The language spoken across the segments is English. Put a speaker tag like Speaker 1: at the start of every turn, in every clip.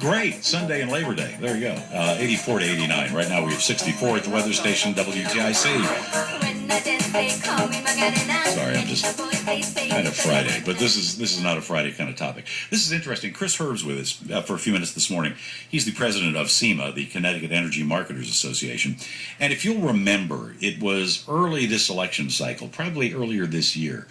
Speaker 1: Great. Sunday and Labor Day. There you go. 84 to 89. Right now we have 64 at the weather station WTIC. Sorry, I'm just kind of Friday, but this is not a Friday kind of topic. This is interesting. Chris Herb's with us for a few minutes this morning. He's the president of CEMA, the Connecticut Energy Marketers Association. And if you'll remember, it was early this election cycle, probably earlier this year.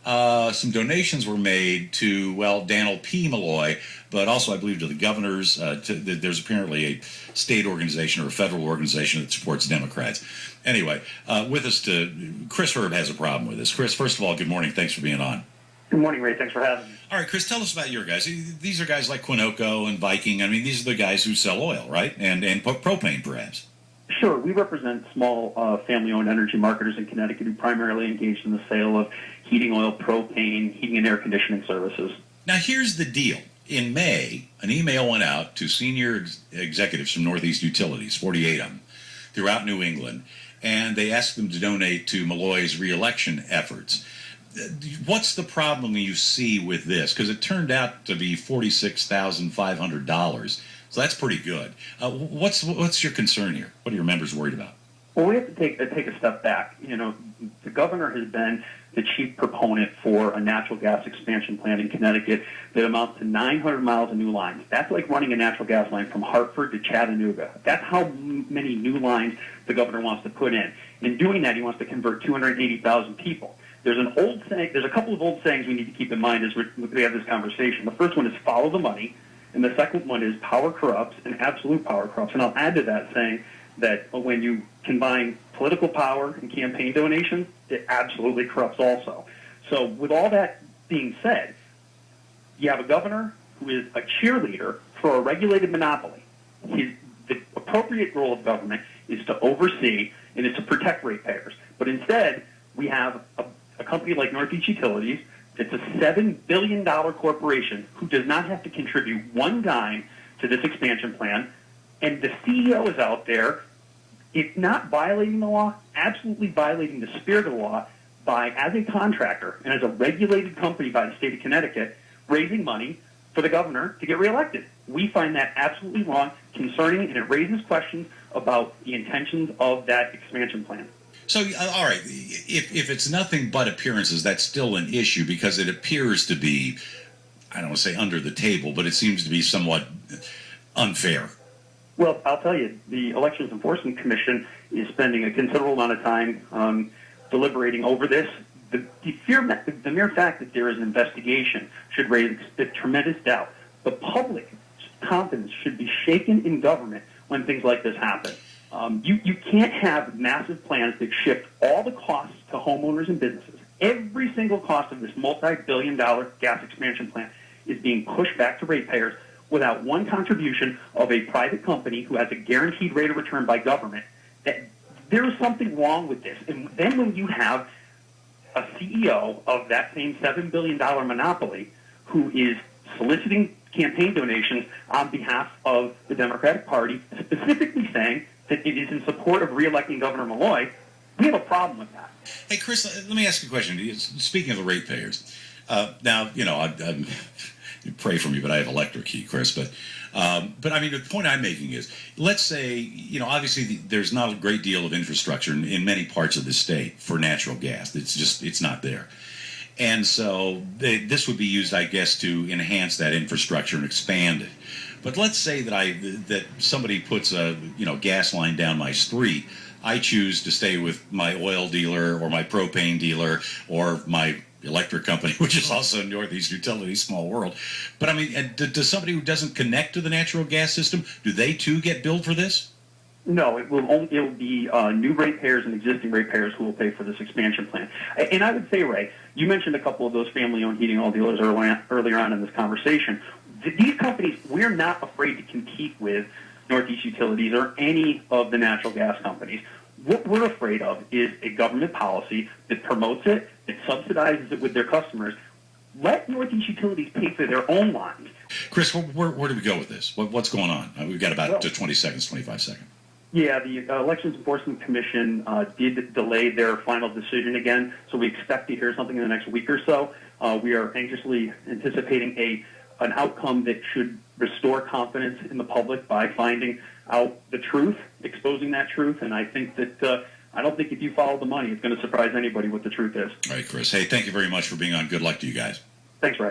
Speaker 1: Some donations were made to, Dannel P. Malloy, but also, I believe, to the governors. There's apparently a state organization or a federal organization that supports Democrats. Anyway, with us Chris Herb has a problem with this. Chris, first of all, good morning. Thanks for being on.
Speaker 2: Good morning, Ray. Thanks for having me.
Speaker 1: All right, Chris, tell us about your guys. These are guys like Quinoco and Viking. I mean, these are the guys who sell oil, right? And propane, perhaps.
Speaker 2: Sure. We represent small family-owned energy marketers in Connecticut who primarily engage in the sale of heating oil, propane, heating and air conditioning services.
Speaker 1: Now, here's the deal. In May, an email went out to senior executives from Northeast Utilities, 48 of them, throughout New England, and they asked them to donate to Malloy's reelection efforts. What's the problem you see with this? Because it turned out to be $46,500. So that's pretty good. What's your concern here? What are your members worried about?
Speaker 2: Well, we have to take a step back. You know, the governor has been the chief proponent for a natural gas expansion plan in Connecticut that amounts to 900 miles of new lines. That's like running a natural gas line from Hartford to Chattanooga. That's how many new lines the governor wants to put in. In doing that, he wants to convert 280,000 people. There's a couple of old sayings we need to keep in mind as we have this conversation. The first one is follow the money, and the second one is power corrupts and absolute power corrupts. And I'll add to that saying that when you combine political power and campaign donations, it absolutely corrupts also. So with all that being said, you have a governor who is a cheerleader for a regulated monopoly. The appropriate role of government is to oversee and is to protect ratepayers. But instead, we have a company like Northeast Utilities. It's a $7 billion corporation who does not have to contribute one dime to this expansion plan. And the CEO is out there, if not violating the law, absolutely violating the spirit of the law by, as a contractor and as a regulated company by the state of Connecticut, raising money for the governor to get reelected. We find that absolutely wrong, concerning, and it raises questions about the intentions of that expansion plan.
Speaker 1: So, all right, if it's nothing but appearances, that's still an issue because it appears to be, I don't want to say under the table, but it seems to be somewhat unfair.
Speaker 2: Well, I'll tell you, the Elections Enforcement Commission is spending a considerable amount of time deliberating over this. The mere fact that there is an investigation should raise a tremendous doubt. The public's confidence should be shaken in government when things like this happen. You can't have massive plans that shift all the costs to homeowners and businesses. Every single cost of this multi-billion-dollar gas expansion plan is being pushed back to ratepayers without one contribution of a private company who has a guaranteed rate of return by government. That there is something wrong with this. And then when you have a CEO of that same $7 billion monopoly who is soliciting campaign donations on behalf of the Democratic Party, specifically saying that it is in support of reelecting Governor Malloy, we have a problem with that.
Speaker 1: Hey, Chris, let me ask you a question. Speaking of the ratepayers, now, you know, you pray for me, but I have electric heat, Chris. But I mean, the point I'm making is, let's say, you know, obviously there's not a great deal of infrastructure in many parts of the state for natural gas. It's not there. And so this would be used, I guess, to enhance that infrastructure and expand it. But let's say that somebody puts a gas line down my street. I choose to stay with my oil dealer or my propane dealer or my electric company, which is also Northeast Utilities, small world. But I mean, does somebody who doesn't connect to the natural gas system, do they too get billed for this?
Speaker 2: No, it will be new ratepayers and existing ratepayers who will pay for this expansion plan. And I would say, Ray, you mentioned a couple of those family-owned heating oil dealers earlier on in this conversation. These companies, we're not afraid to compete with Northeast Utilities or any of the natural gas companies. What we're afraid of is a government policy that promotes it, that subsidizes it with their customers. Let Northeast Utilities pay for their own lines.
Speaker 1: Chris, where do we go with this? What's going on? We've got about 20 seconds, 25 seconds.
Speaker 2: Yeah, the Elections Enforcement Commission did delay their final decision again, so we expect to hear something in the next week or so. We are anxiously anticipating an outcome that should restore confidence in the public by finding out the truth, exposing that truth. And I think that I don't think if you follow the money, it's going to surprise anybody what the truth is.
Speaker 1: All right, Chris. Hey, thank you very much for being on. Good luck to you guys.
Speaker 2: Thanks, Ray.